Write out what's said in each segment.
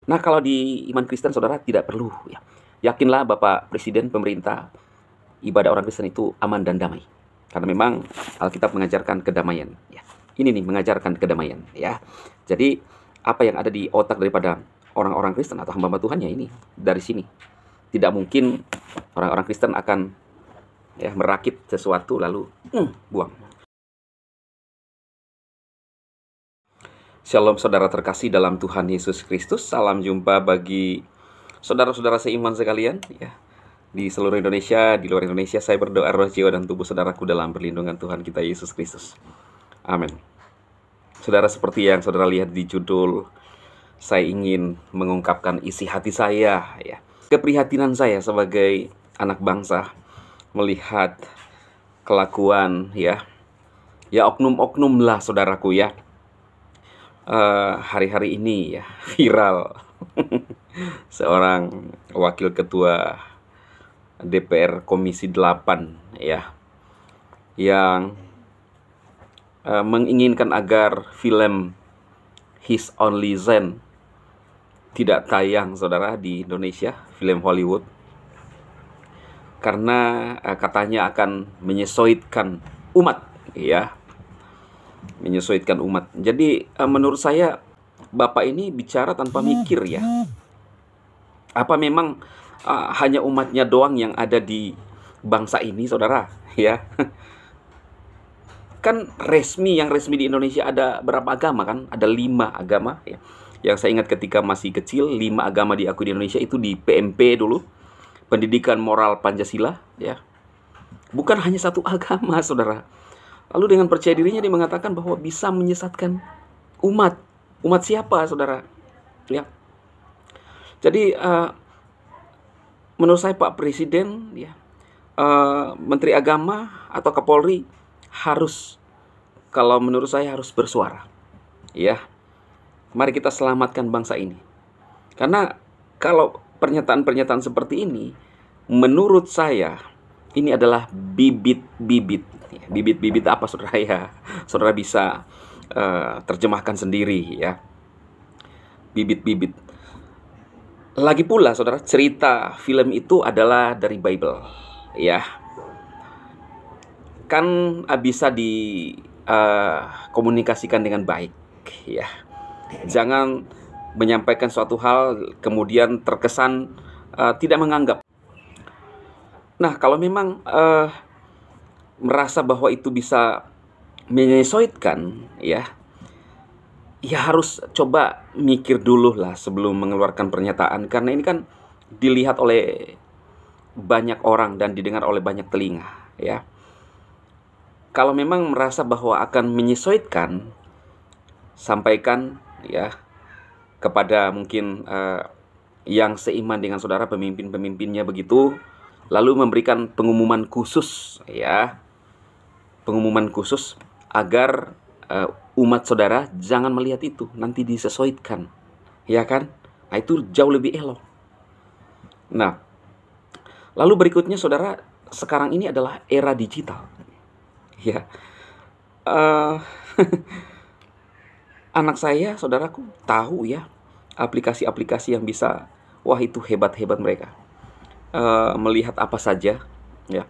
Nah, kalau di iman Kristen, saudara, tidak perlu ya. Yakinlah Bapak Presiden, pemerintah, ibadah orang Kristen itu aman dan damai. Karena memang Alkitab mengajarkan kedamaian. Ya. Ini nih, mengajarkan kedamaian. Ya. Jadi, apa yang ada di otak daripada orang-orang Kristen atau hamba Tuhan ya ini, dari sini. Tidak mungkin orang-orang Kristen akan ya merakit sesuatu lalu buang. Shalom saudara terkasih dalam Tuhan Yesus Kristus. Salam jumpa bagi saudara-saudara seiman sekalian ya. Di seluruh Indonesia, di luar Indonesia, saya berdoa roh, jiwa, dan tubuh saudaraku dalam perlindungan Tuhan kita Yesus Kristus. Amin. Saudara, seperti yang saudara lihat di judul, saya ingin mengungkapkan isi hati saya ya. Keprihatinan saya sebagai anak bangsa melihat kelakuan ya oknum-oknum lah saudaraku ya. Hari-hari ini ya viral seorang wakil ketua DPR Komisi 8 ya yang menginginkan agar film His Only Son tidak tayang saudara di Indonesia, film Hollywood, karena katanya akan menyesuaikan umat ya. Menyesuaikan umat. Jadi menurut saya Bapak ini bicara tanpa mikir ya. Apa memang hanya umatnya doang yang ada di bangsa ini saudara ya? Kan yang resmi di Indonesia ada berapa agama kan? Ada 5 agama ya. Yang saya ingat ketika masih kecil, 5 agama diakui di Indonesia itu di PMP dulu, Pendidikan Moral Pancasila ya. Bukan hanya satu agama saudara. Lalu dengan percaya dirinya dia mengatakan bahwa bisa menyesatkan umat. Umat siapa, saudara? Ya. Jadi menurut saya Pak Presiden, ya, Menteri Agama atau Kapolri harus, kalau menurut saya harus bersuara. Ya, mari kita selamatkan bangsa ini. Karena kalau pernyataan-pernyataan seperti ini, menurut saya ini adalah bibit-bibit. Bibit-bibit apa saudara ya? Saudara bisa terjemahkan sendiri ya. Bibit-bibit. Lagi pula saudara, cerita film itu adalah dari Bible ya. Kan bisa dikomunikasikan dengan baik ya. Jangan menyampaikan suatu hal kemudian terkesan tidak menganggap. Nah, kalau memang merasa bahwa itu bisa menyesuaikan ya harus coba mikir dulu lah sebelum mengeluarkan pernyataan, karena ini kan dilihat oleh banyak orang dan didengar oleh banyak telinga ya. Kalau memang merasa bahwa akan menyesuaikan, sampaikan ya kepada mungkin yang seiman dengan saudara, pemimpin-pemimpinnya begitu, lalu memberikan pengumuman khusus ya. Pengumuman khusus agar umat saudara jangan melihat itu, nanti disesuaikan. Ya kan? Nah, itu jauh lebih elok. Nah, lalu berikutnya saudara, sekarang ini adalah era digital. Ya. Anak saya, saudaraku, tahu ya aplikasi-aplikasi yang bisa, wah itu hebat-hebat mereka. Melihat apa saja ya.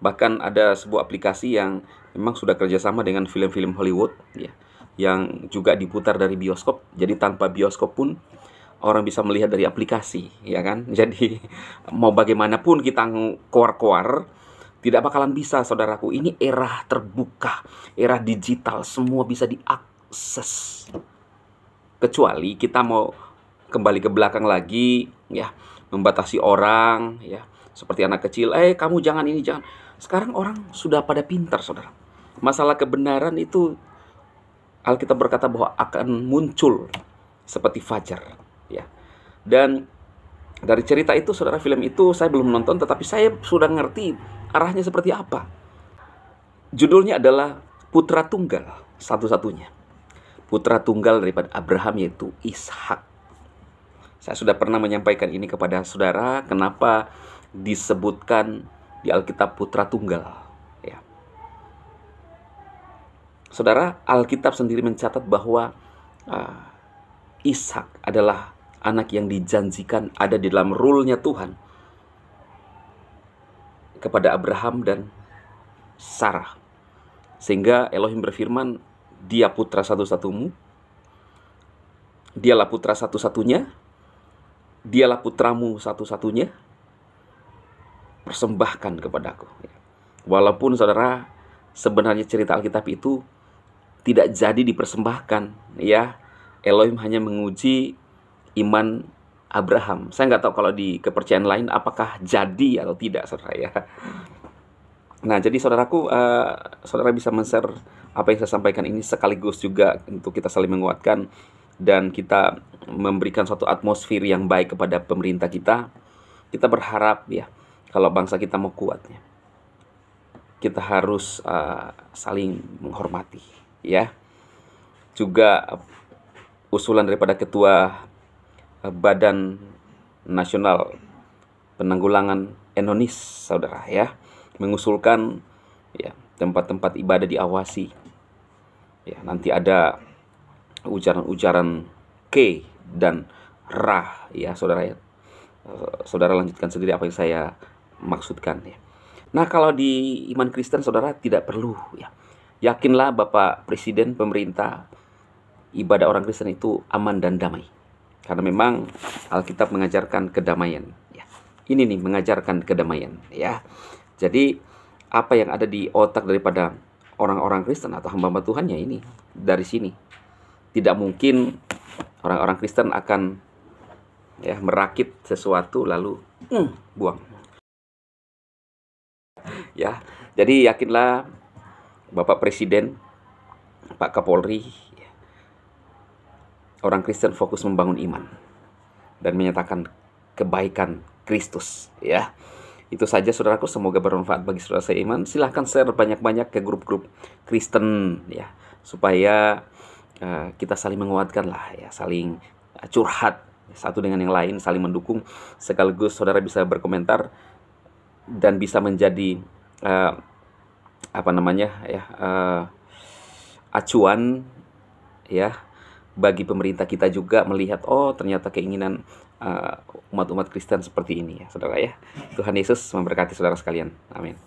Bahkan ada sebuah aplikasi yang memang sudah kerjasama dengan film-film Hollywood ya, yang juga diputar dari bioskop. Jadi tanpa bioskop pun orang bisa melihat dari aplikasi ya kan. Jadi mau bagaimanapun kita keluar-keluar, tidak bakalan bisa saudaraku. Ini era terbuka, era digital, semua bisa diakses. Kecuali kita mau kembali ke belakang lagi ya, membatasi orang ya, seperti anak kecil, kamu jangan ini, jangan. Sekarang orang sudah pada pintar saudara. Masalah kebenaran itu Alkitab berkata bahwa akan muncul seperti fajar ya. Dan dari cerita itu saudara, film itu saya belum nonton, tetapi saya sudah ngerti arahnya seperti apa. Judulnya adalah Putra Tunggal satu-satunya. Putra tunggal daripada Abraham, yaitu Ishak. Saya sudah pernah menyampaikan ini kepada saudara, kenapa disebutkan di Alkitab putra tunggal ya. Saudara, Alkitab sendiri mencatat bahwa Ishak adalah anak yang dijanjikan ada di dalam rule-nya Tuhan kepada Abraham dan Sarah. Sehingga Elohim berfirman, dia putra satu-satumu, dialah putra satu-satunya, dialah putramu satu-satunya, persembahkan kepadaku. Walaupun saudara, sebenarnya cerita Alkitab itu tidak jadi dipersembahkan, ya, Elohim hanya menguji iman Abraham. Saya nggak tahu kalau di kepercayaan lain apakah jadi atau tidak, saudara ya. Nah, jadi saudaraku, saudara bisa men-share apa yang saya sampaikan ini sekaligus juga untuk kita saling menguatkan dan kita memberikan suatu atmosfer yang baik kepada pemerintah kita. Kita berharap ya, kalau bangsa kita mau kuat ya, kita harus saling menghormati ya. Juga usulan daripada Ketua Badan Nasional Penanggulangan Enonis, saudara ya, mengusulkan ya tempat-tempat ibadah diawasi. Ya, nanti ada ujaran-ujaran K dan Ra ya, saudara ya. Saudara lanjutkan sendiri apa yang saya maksudkan ya. Nah, kalau di iman Kristen saudara tidak perlu ya. Yakinlah Bapak Presiden, pemerintah, ibadah orang Kristen itu aman dan damai. Karena memang Alkitab mengajarkan kedamaian ya. Ini nih mengajarkan kedamaian ya. Jadi apa yang ada di otak daripada orang-orang Kristen atau hamba-hamba Tuhan ya ini dari sini. Tidak mungkin orang-orang Kristen akan ya merakit sesuatu lalu buang. Ya, jadi yakinlah Bapak Presiden, Pak Kapolri, orang Kristen fokus membangun iman dan menyatakan kebaikan Kristus ya. Itu saja saudaraku, semoga bermanfaat bagi saudara saya iman. Silahkan share banyak-banyak ke grup-grup Kristen ya, supaya kita saling menguatkan lah ya, saling curhat satu dengan yang lain, saling mendukung, sekaligus saudara bisa berkomentar dan bisa menjadi acuan ya bagi pemerintah kita juga melihat, oh ternyata keinginan umat-umat Kristen seperti ini ya, saudara ya. Tuhan Yesus memberkati saudara sekalian. Amin.